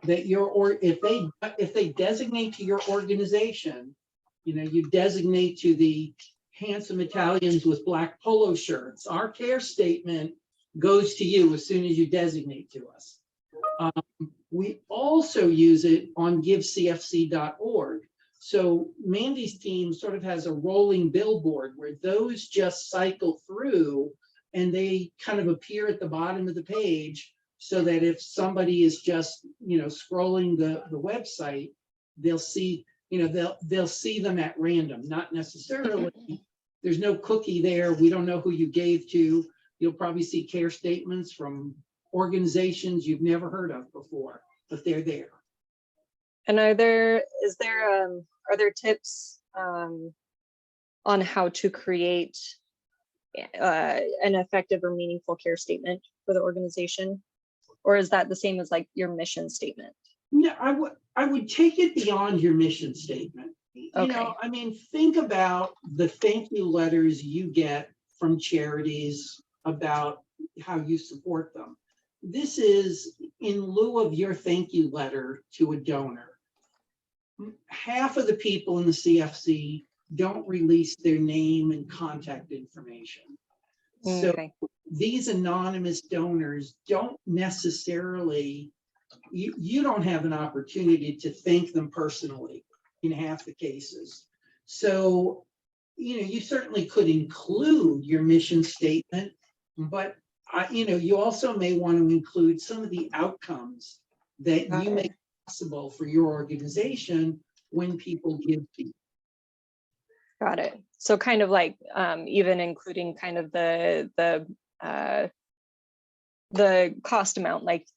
that if they designate to your organization, you know, you designate to the handsome Italians with black polo shirts, our care statement goes to you as soon as you designate to us. We also use it on givecfc.org. So Mandy's team sort of has a rolling billboard where those just cycle through and they kind of appear at the bottom of the page, so that if somebody is just, you know, scrolling the website, they'll see, you know, they'll see them at random, not necessarily, there's no cookie there. We don't know who you gave to. You'll probably see care statements from organizations you've never heard of before, but they're there. And are there tips on how to create an effective or meaningful care statement for the organization? Or is that the same as like your mission statement? No, I would take it beyond your mission statement. You know, I mean, think about the thank you letters you get from charities about how you support them. This is in lieu of your thank you letter to a donor. Half of the people in the CFC don't release their name and contact information. So these anonymous donors don't necessarily, you don't have an opportunity to thank them personally in half the cases. So, you know, you certainly could include your mission statement, but you know, you also may want to include some of the outcomes that you may possible for your organization when people give to you. Got it. So kind of like even including kind of the cost amount, like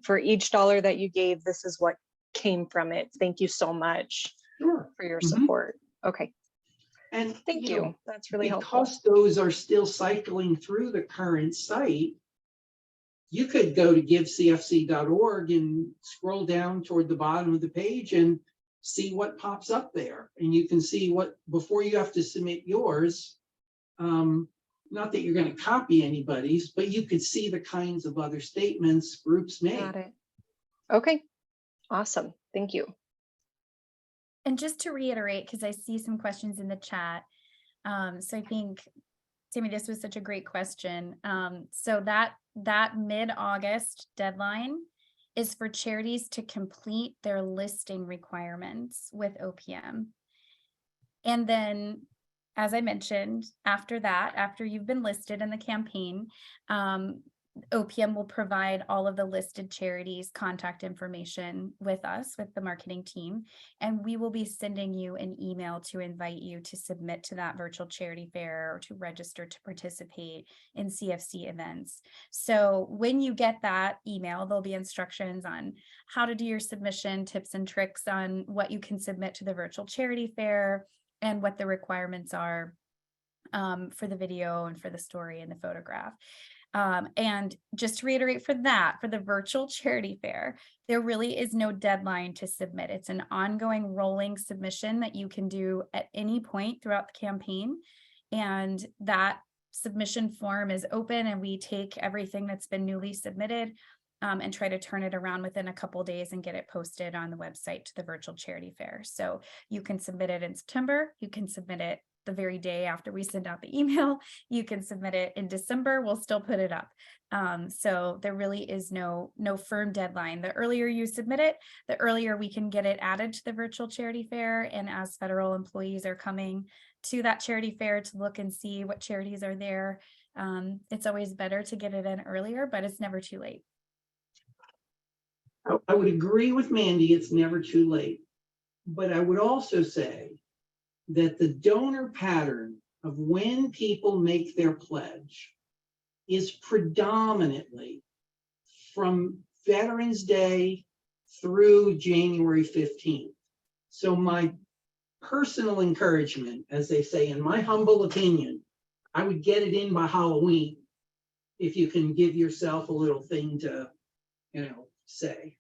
for each dollar that you gave, this is what came from it. Thank you so much Sure. for your Mhm. support. Okay, And thank you you. know, That's really helpful. because those are still cycling through the current site, you could go to givecfc.org and scroll down toward the bottom of the page and see what pops up there. And you can see what, before you have to submit yours, not that you're going to copy anybody's, but you could see the kinds of other statements groups make. Got it. Okay, awesome. Thank you. And just to reiterate, because I see some questions in the chat. So I think, Sammy, this was such a great question. So that mid-August deadline is for charities to complete their listing requirements with OPM. And then, as I mentioned, after that, after you've been listed in the campaign, OPM will provide all of the listed charities' contact information with us, with the marketing team, and we will be sending you an email to invite you to submit to that virtual charity fair or to register to participate in CFC events. So when you get that email, there'll be instructions on how to do your submission, tips and tricks on what you can submit to the virtual charity fair, and what the requirements are for the video and for the story and the photograph. And just to reiterate for the virtual charity fair, there really is no deadline to submit. It's an ongoing rolling submission that you can do at any point throughout the campaign. And that submission form is open, and we take everything that's been newly submitted and try to turn it around within a couple days and get it posted on the website to the virtual charity fair. So you can submit it in September, you can submit it the very day after we send out the email, you can submit it in December, we'll still put it up. So there really is no firm deadline. The earlier you submit it, the earlier we can get it added to the virtual charity fair. And as federal employees are coming to that charity fair to look and see what charities are there, it's always better to get it in earlier, but it's never too late. I would agree with Mandy, it's never too late. But I would also say that the donor pattern of when people make their pledge is predominantly from Veterans Day through January 15th. So my personal encouragement, as they say, in my humble opinion, I would get it in by Halloween if you can give yourself a little thing to, say.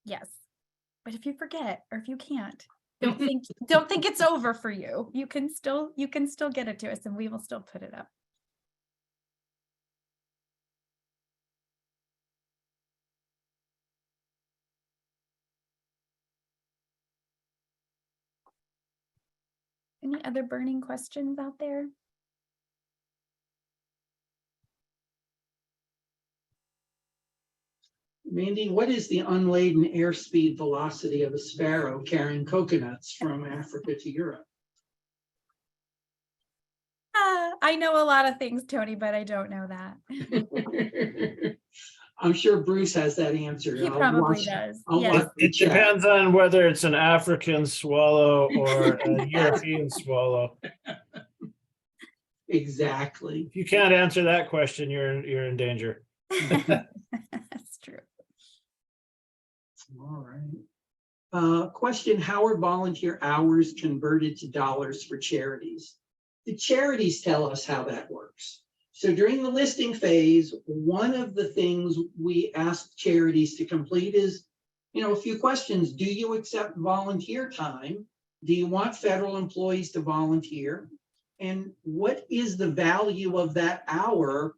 Yes, but if you forget or if you can't, don't think it's over for you. You can still get it to us, and we will still put it up. Any other burning questions out there? Mandy, what is the unladen airspeed velocity of a sparrow carrying coconuts from Africa to Europe? I know a lot of things, Tony, but I don't know that. I'm sure Bruce has that answer. He probably does. Yes. It depends on whether it's an African swallow or a European swallow. Exactly. If you can't answer that question, you're in danger. That's true. All right. Question, how are volunteer hours converted to dollars for charities? The charities tell us how that works. So during the listing phase, one of the things we ask charities to complete is, a few questions. Do you accept volunteer time? Do you want federal employees to volunteer? And what is the value of that hour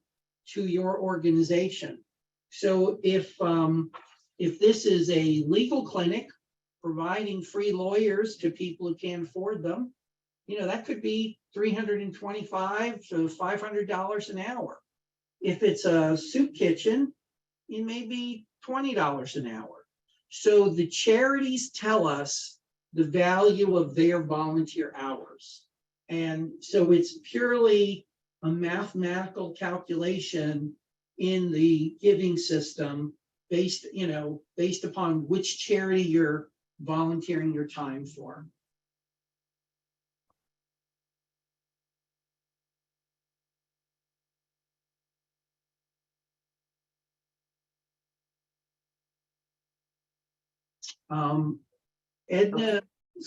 to your organization? So if this is a legal clinic providing free lawyers to people who can't afford them, that could be $325 to $500 an hour. If it's a soup kitchen, it may be $20 an hour. So the charities tell us the value of their volunteer hours. And so it's purely a mathematical calculation in the giving system based upon which charity you're volunteering your time for. Edna's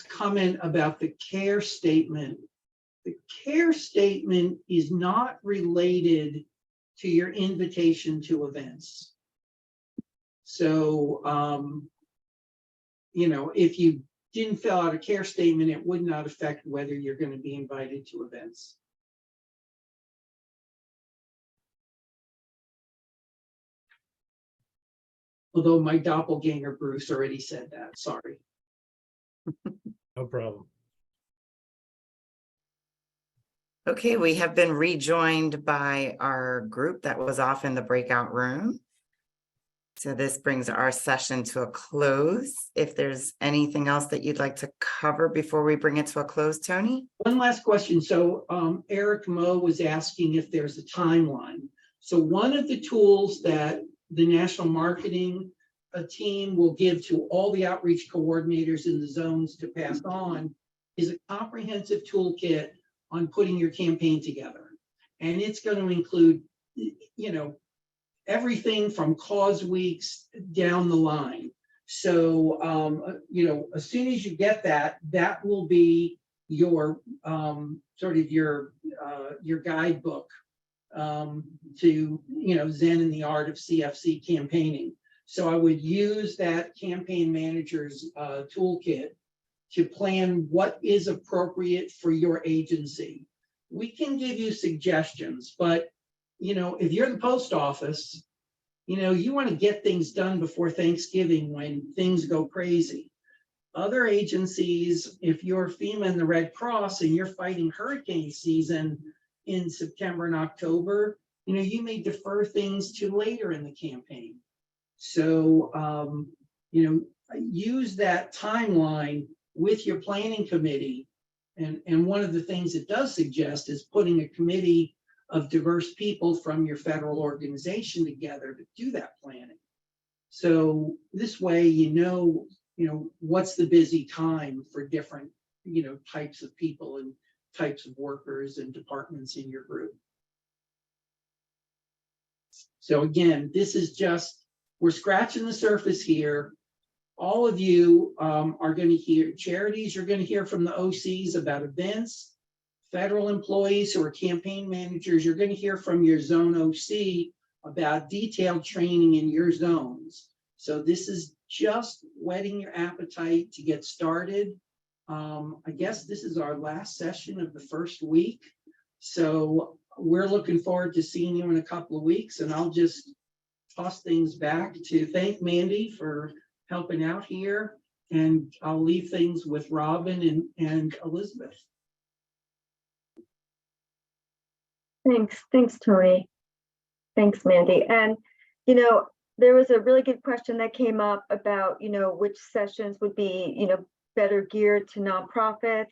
comment about the care statement. The care statement is not related to your invitation to events. So, if you didn't fill out a care statement, it would not affect whether you're going to be invited to events. Although my doppelganger Bruce already said that, sorry. No problem. Okay, we have been rejoined by our group that was off in the breakout room. So this brings our session to a close. If there's anything else that you'd like to cover before we bring it to a close, Tony? One last question. So Eric Moe was asking if there's a timeline. So one of the tools that the national marketing team will give to all the outreach coordinators in the zones to pass on is a comprehensive toolkit on putting your campaign together. And it's going to include, everything from cause weeks down the line. So, as soon as you get that, that will be your sort of your guidebook to, Zen and the art of CFC campaigning. So I would use that campaign manager's toolkit to plan what is appropriate for your agency. We can give you suggestions, but if you're the post office, you want to get things done before Thanksgiving when things go crazy. Other agencies, if you're FEMA and the Red Cross and you're fighting hurricane season in September and October, you may defer things to later in the campaign. So, use that timeline with your planning committee. And one of the things it does suggest is putting a committee of diverse people from your federal organization together to do that planning. So this way, what's the busy time for different, types of people and types of workers and departments in your group. So again, this is just, we're scratching the surface here. All of you are going to hear, charities, you're going to hear from the OCs about events. Federal employees who are campaign managers, you're going to hear from your zone OC about detailed training in your zones. So this is just whetting your appetite to get started. I guess this is our last session of the first week. So we're looking forward to seeing you in a couple of weeks, and I'll just toss things back to thank Mandy for helping out here, and I'll leave things with Robin and Elizabeth. Thanks, Tony. Thanks, Mandy. And, there was a really good question that came up about, which sessions would be, better geared to nonprofits.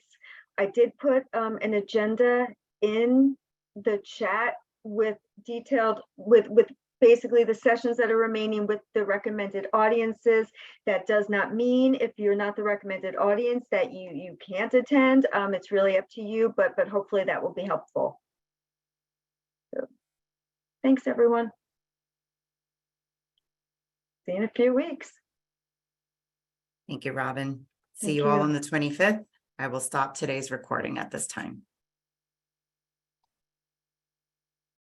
I did put an agenda in the chat with detailed, with basically the sessions that are remaining with the recommended audiences. That does not mean if you're not the recommended audience that you can't attend. It's really up to you, but hopefully that will be helpful. So, thanks, everyone. See you in a few weeks. Thank you, Robin. See Thank you all you. on the 25th. I will stop today's recording at this time.